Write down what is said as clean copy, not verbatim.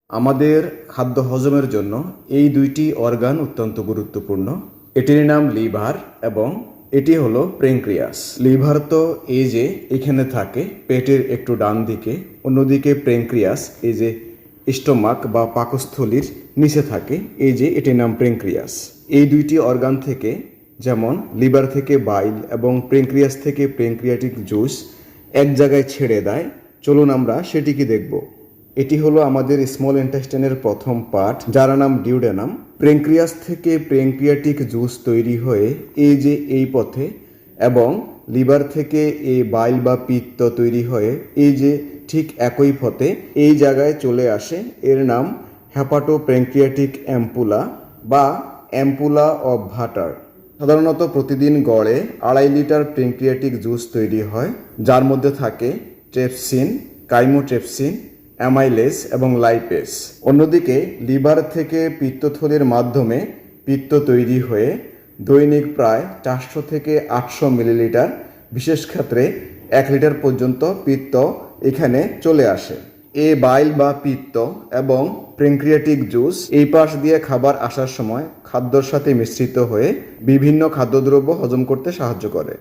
আমাদের খাদ্য হজমের জন্য এই দুইটি অর্গান অত্যন্ত গুরুত্বপূর্ণ। এটির নাম লিভার এবং এটি হলো প্যানক্রিয়াস। লিভার তো এই যে এখানে থাকে পেটের একটু ডান দিকে, অন্যদিকে প্যানক্রিয়াস এই যে স্টোমাক বা পাকস্থলীর নিচে থাকে, এই যে এটির নাম প্যানক্রিয়াস। এই দুইটি অর্গান থেকে, যেমন লিভার থেকে বাইল এবং প্যানক্রিয়াস থেকে প্যানক্রিয়াটিক জুস এক জায়গায় ছেড়ে দেয়। চলুন আমরা সেটিকে দেখব। এটি হলো আমাদের স্মল ইন্টেস্টাইনের প্রথম পার্ট, যার নাম ডিউডেনাম। প্যানক্রিয়াস থেকে প্যানক্রিয়াটিক জুস তৈরি হয়ে এই যে এই পথে, এবং লিভার থেকে এই বাইল বা পিত্ত তৈরি হয়ে এই যে ঠিক একই পথে এই জায়গায় চলে আসে। এর নাম হেপাটোপ্যানক্রিয়াটিক অ্যাম্পুলা বা অ্যাম্পুলা অফ ভাটার। সাধারণত প্রতিদিন গড়ে 2.5 লিটার প্যানক্রিয়াটিক জুস তৈরি হয়, যার মধ্যে থাকে ট্রেপসিন, কাইমোট্রেপসিন, অ্যামাইলেজ এবং লাইপেজ। অন্যদিকে লিভার থেকে পিত্তথলির মাধ্যমে পিত্ত তৈরি হয়ে দৈনিক প্রায় 400 থেকে 800 মিলিলিটার, বিশেষ ক্ষেত্রে 1 লিটার পর্যন্ত পিত্ত এখানে চলে আসে। এই বাইল বা পিত্ত এবং প্যানক্রিয়াটিক জুস এই পাশ দিয়ে খাবার আসার সময় খাদ্যর সাথে মিশ্রিত হয়ে বিভিন্ন খাদ্যদ্রব্য হজম করতে সাহায্য করে।